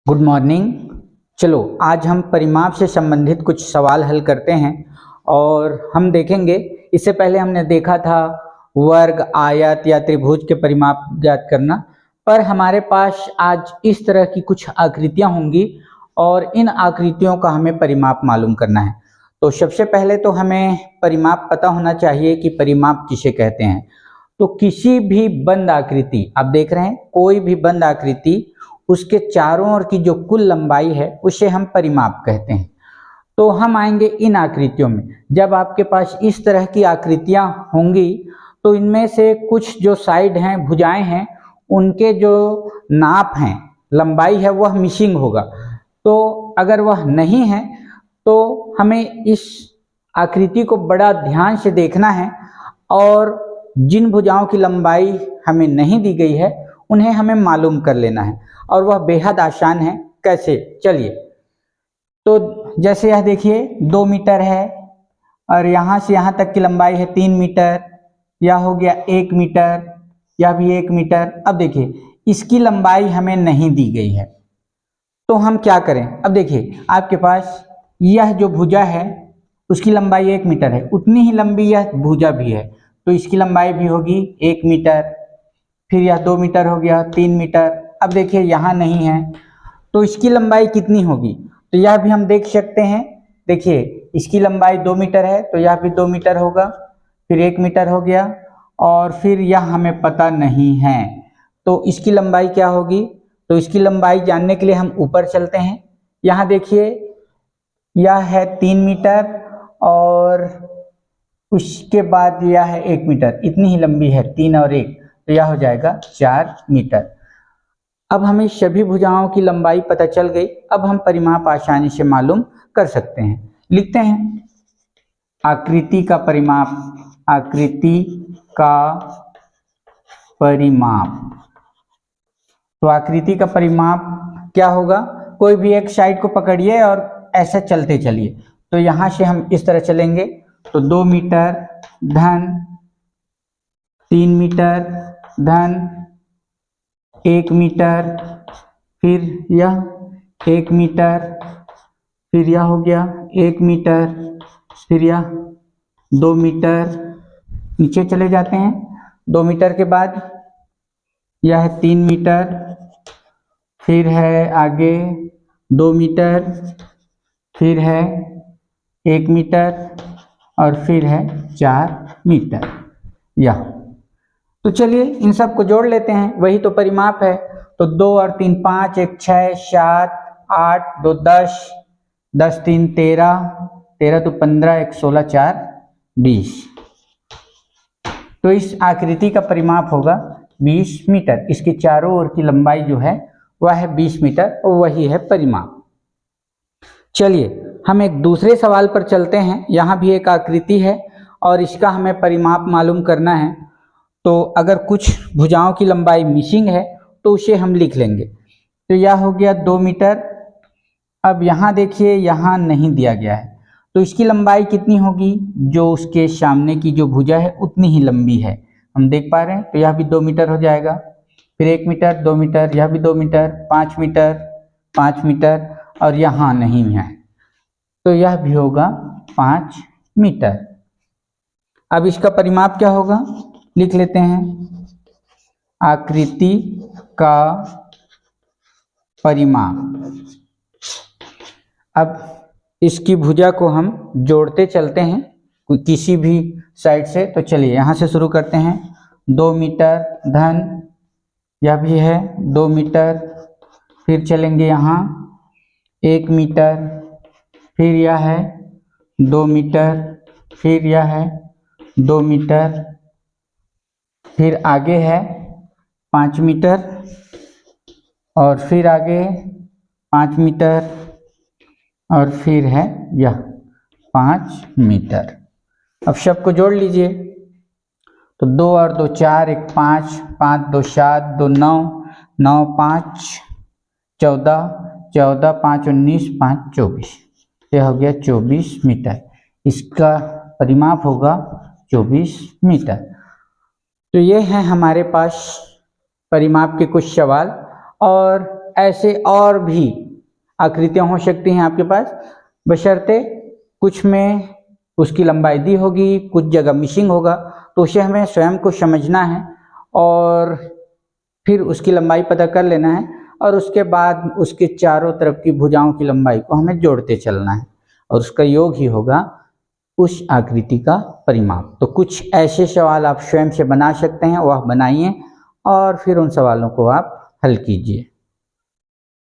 Good morning. चलो आज हम परिमाप से संबंधित कुछ सवाल हल करते हैं और हम देखेंगे। इससे पहले हमने देखा था वर्ग, आयत या त्रिभुज के परिमाप ज्ञात करना, पर हमारे पास आज इस तरह की कुछ आकृतियां होंगी और इन आकृतियों का हमें परिमाप मालूम करना है। तो सबसे पहले तो हमें परिमाप पता होना चाहिए कि परिमाप किसे कहते हैं। तो किसी भी बंद आकृति, आप देख रहे हैं कोई भी बंद आकृति, उसके चारों ओर की जो कुल लंबाई है उसे हम परिमाप कहते हैं। तो हम आएंगे इन आकृतियों में। जब आपके पास इस तरह की आकृतियां होंगी तो इनमें से कुछ जो साइड हैं, भुजाएं हैं, उनके जो नाप हैं, लंबाई है, वह मिसिंग होगा। तो अगर वह नहीं है तो हमें इस आकृति को बड़ा ध्यान से देखना है और जिन भुजाओं की लंबाई हमें नहीं दी गई है उन्हें हमें मालूम कर लेना है, और वह बेहद आसान है। कैसे, चलिए। तो जैसे यह देखिए 2 मीटर है और यहाँ से यहाँ तक की लंबाई है 3 मीटर, यह हो गया 1 मीटर, यह भी 1 मीटर। अब देखिए इसकी लंबाई हमें नहीं दी गई है तो हम क्या करें। अब देखिए आपके पास यह जो भुजा है उसकी लंबाई 1 मीटर है, उतनी ही लंबी यह भुजा भी है, तो इसकी लंबाई भी होगी 1 मीटर। फिर यह 2 मीटर हो गया, 3 मीटर। अब देखिए यहाँ नहीं है तो इसकी लंबाई कितनी होगी, तो यह भी हम देख सकते हैं। देखिए इसकी लंबाई 2 मीटर है तो यह भी 2 मीटर होगा, फिर 1 मीटर हो गया, और फिर यह हमें पता नहीं है तो इसकी लंबाई क्या होगी। तो इसकी लंबाई जानने के लिए हम ऊपर चलते हैं। यहाँ देखिए यह है 3 मीटर और उसके बाद यह है 1 मीटर, इतनी ही लंबी है, 3 और 1, तो यह हो जाएगा 4 मीटर। अब हमें सभी भुजाओं की लंबाई पता चल गई। अब हम परिमाप आसानी से मालूम कर सकते हैं। लिखते हैं आकृति का परिमाप। आकृति का परिमाप। तो आकृति का परिमाप क्या होगा, कोई भी एक साइड को पकड़िए और ऐसे चलते चलिए। तो यहाँ से हम इस तरह चलेंगे तो 2 मीटर धन 3 मीटर धन 1 मीटर, फिर यह 1 मीटर, फिर यह हो गया 1 मीटर, फिर यह 2 मीटर। नीचे चले जाते हैं, 2 मीटर के बाद यह है 3 मीटर, फिर है आगे 2 मीटर, फिर है 1 मीटर, और फिर है 4 मीटर। यह तो चलिए इन सब को जोड़ लेते हैं, वही तो परिमाप है। तो 2 और 3 5, 1 6, 7 8, 2 10, 10 3 13, 13 2 15, 1 16, 4 20। तो इस आकृति का परिमाप होगा 20 मीटर। इसके चारों ओर की लंबाई जो है वह है 20 मीटर और वही है परिमाप। चलिए हम एक दूसरे सवाल पर चलते हैं। यहाँ भी एक आकृति है और इसका हमें परिमाप मालूम करना है। तो अगर कुछ भुजाओं की लंबाई मिसिंग है तो उसे हम लिख लेंगे। तो यह हो गया 2 मीटर। अब यहाँ देखिए यहाँ नहीं दिया गया है तो इसकी लंबाई कितनी होगी, जो उसके सामने की जो भुजा है उतनी ही लंबी है, हम देख पा रहे हैं। तो यह भी 2 मीटर हो जाएगा, फिर 1 मीटर, 2 मीटर, यह भी 2 मीटर, 5 मीटर, 5 मीटर, और यहाँ नहीं है तो यह भी होगा 5 मीटर। अब इसका परिमाप क्या होगा, लिख लेते हैं आकृति का परिमाप। अब इसकी भुजा को हम जोड़ते चलते हैं किसी भी साइड से। तो चलिए यहाँ से शुरू करते हैं। 2 मीटर धन, यह भी है 2 मीटर, फिर चलेंगे यहाँ 1 मीटर, फिर यह है 2 मीटर, फिर यह है 2 मीटर, फिर आगे है 5 मीटर, और फिर आगे 5 मीटर, और फिर है यह 5 मीटर। अब सबको जोड़ लीजिए। तो 2 और 2 4, 1 5, 5 2 7, 2 9, 9 5 14, 14 5 19, 5 24, यह हो गया 24 मीटर। इसका परिमाप होगा 24 मीटर। तो ये हैं हमारे पास परिमाप के कुछ सवाल। और ऐसे और भी आकृतियां हो सकती हैं आपके पास, बशर्ते कुछ में उसकी लंबाई दी होगी, कुछ जगह मिसिंग होगा, तो उसे हमें स्वयं को समझना है और फिर उसकी लंबाई पता कर लेना है और उसके बाद उसके चारों तरफ की भुजाओं की लंबाई को हमें जोड़ते चलना है और उसका योग ही होगा उस आकृति का परिमाप। तो कुछ ऐसे सवाल आप स्वयं से बना सकते हैं, वह बनाइए और फिर उन सवालों को आप हल कीजिए।